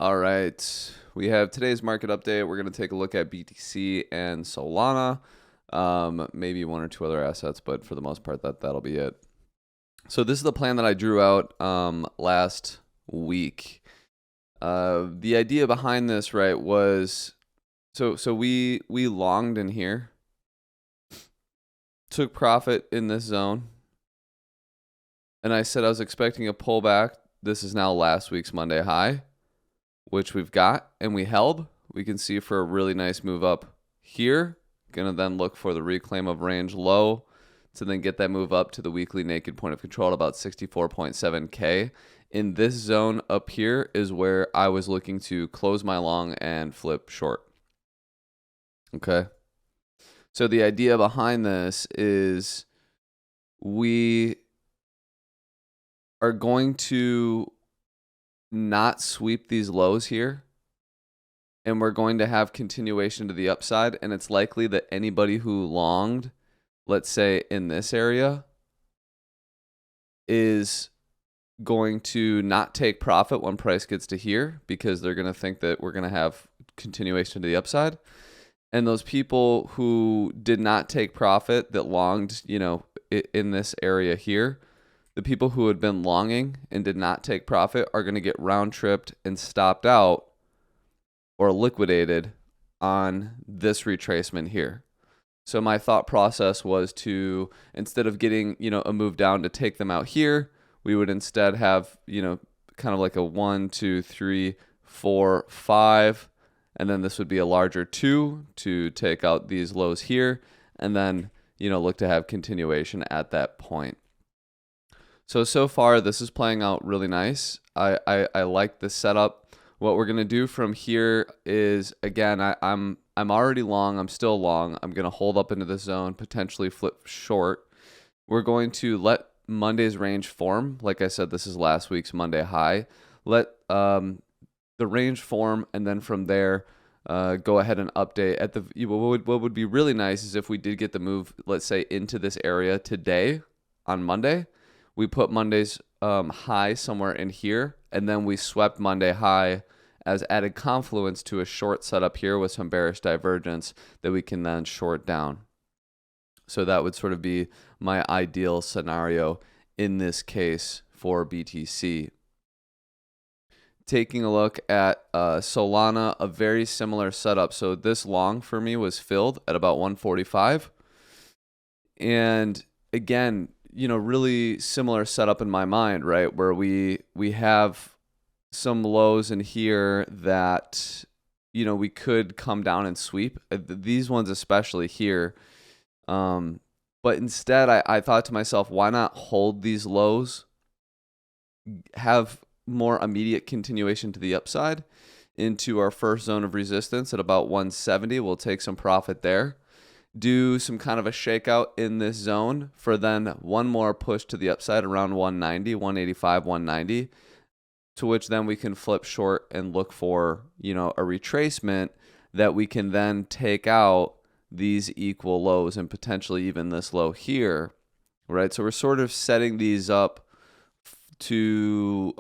All right. We have today's market update. We're going to take a look at BTC and Solana. Maybe one or two other assets, but for the most part, that'll be it. So this is the plan that I drew out last week. The idea behind this, right, was so we longed in here, took profit in this zone, and I said I was expecting a pullback. This is now last week's Monday high, which we've got, and we held. We can see for a really nice move up here. Gonna then look for the reclaim of range low to then get that move up to the weekly naked point of control at about 64.7K. In this zone up here is where I was looking to close my long and flip short. Okay. So the idea behind this is we are going to not sweep these lows here, and we're going to have continuation to the upside, and it's likely that anybody who longed, let's say in this area, is going to not take profit when price gets to here because they're going to think that we're going to have continuation to the upside. And those people who did not take profit that longed, in this area here, the people who had been longing and did not take profit are going to get round tripped and stopped out or liquidated on this retracement here. So my thought process was to, instead of getting, a move down to take them out here, we would instead have, kind of like a 1, 2, 3, 4, 5, and then this would be a larger 2 to take out these lows here, and then, look to have continuation at that point. So far, this is playing out really nice. I like the setup. What we're going to do from here is, again, I'm already long. I'm still long. I'm going to hold up into this zone, potentially flip short. We're going to let Monday's range form. Like I said, this is last week's Monday high. Let the range form, and then from there, go ahead and update. What would be really nice is if we did get the move, let's say, into this area today on Monday. We put Monday's high somewhere in here, and then we swept Monday high as added confluence to a short setup here with some bearish divergence that we can then short down. So that would sort of be my ideal scenario in this case for BTC. Taking a look at Solana, a very similar setup. So this long for me was filled at about 145. And again, really similar setup in my mind, right? Where we have some lows in here that, we could come down and sweep. These ones especially here. But instead, I thought to myself, why not hold these lows, have more immediate continuation to the upside into our first zone of resistance at about 170. We'll take some profit there. Do some kind of a shakeout in this zone for then one more push to the upside around 190, 185, 190, to which then we can flip short and look for, a retracement that we can then take out these equal lows and potentially even this low here, right? So we're sort of setting these up to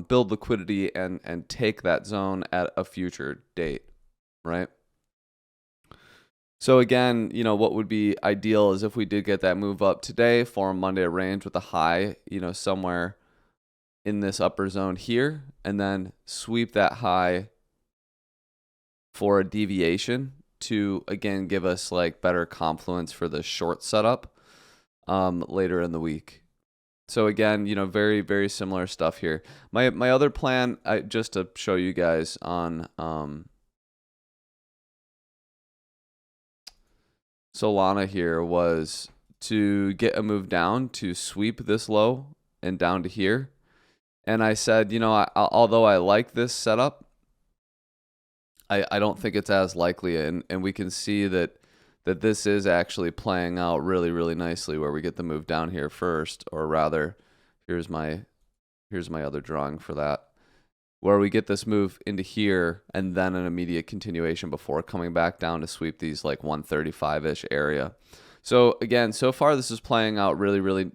build liquidity and take that zone at a future date, right? So again, what would be ideal is if we did get that move up today, form Monday range with a high, somewhere in this upper zone here, and then sweep that high for a deviation to, again, give us like better confluence for the short setup later in the week. So again, very, very similar stuff here. My other plan, just to show you guys on Solana here, was to get a move down to sweep this low and down to here. And I said, although I like this setup, I don't think it's as likely. And we can see that this is actually playing out really, really nicely where we get the move down here first, or rather, here's my other drawing for that, where we get this move into here and then an immediate continuation before coming back down to sweep these like 135-ish area. So again, so far this is playing out really, really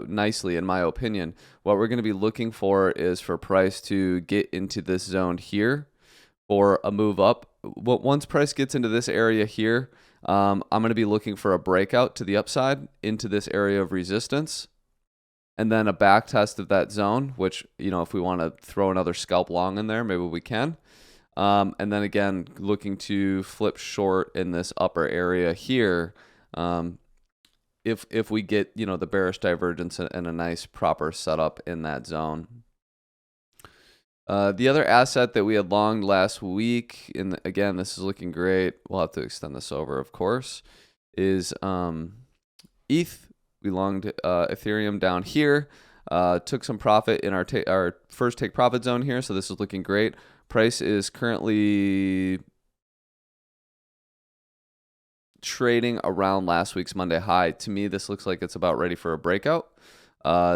nicely in my opinion. What we're going to be looking for is for price to get into this zone here for a move up. Once price gets into this area here, I'm going to be looking for a breakout to the upside into this area of resistance, and then a back test of that zone, which, you know, if we want to throw another scalp long in there, maybe we can. And then again, looking to flip short in this upper area here. If we get, you know, the bearish divergence and a nice proper setup in that zone. The other asset that we had longed last week, and again, this is looking great. We'll have to extend this over, of course, is ETH. We longed Ethereum down here. Took some profit in our first take profit zone here, so this is looking great. Price is currently trading around last week's Monday high. To me, this looks like it's about ready for a breakout.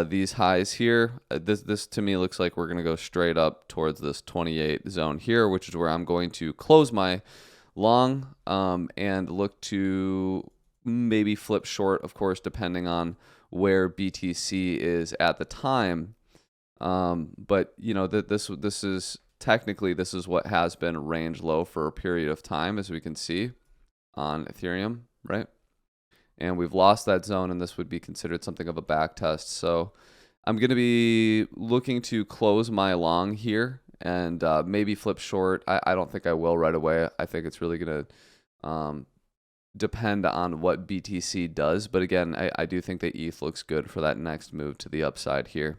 These highs here, this to me looks like we're going to go straight up towards this 28 zone here, which is where I'm going to close my long and look to maybe flip short, of course, depending on where BTC is at the time. But you know, this is technically, this is what has been range low for a period of time, as we can see on Ethereum, right? And we've lost that zone, and this would be considered something of a back test. So I'm going to be looking to close my long here and maybe flip short. I don't think I will right away. I think it's really going to depend on what BTC does. But again, I do think that ETH looks good for that next move to the upside here.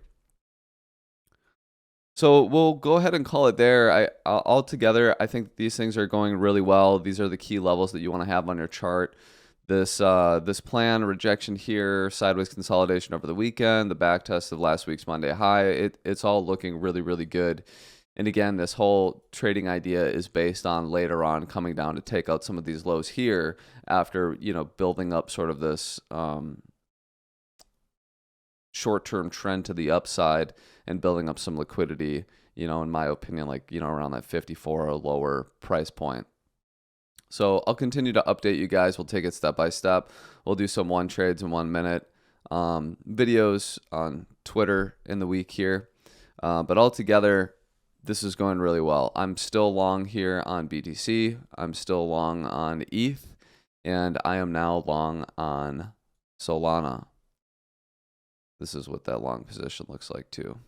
So we'll go ahead and call it there. Altogether, I think these things are going really well. These are the key levels that you want to have on your chart. This plan, rejection here, sideways consolidation over the weekend, the back test of last week's Monday high, it's all looking really, really good. And again, this whole trading idea is based on later on coming down to take out some of these lows here after, you know, building up sort of this short-term trend to the upside and building up some liquidity, you know, in my opinion, like, you know, around that 54 or lower price point. So I'll continue to update you guys. We'll take it step by step. We'll do some one trades in 1 minute videos on Twitter in the week here. But altogether, this is going really well. I'm still long here on BTC. I'm still long on ETH. And I am now long on Solana. This is what that long position looks like too.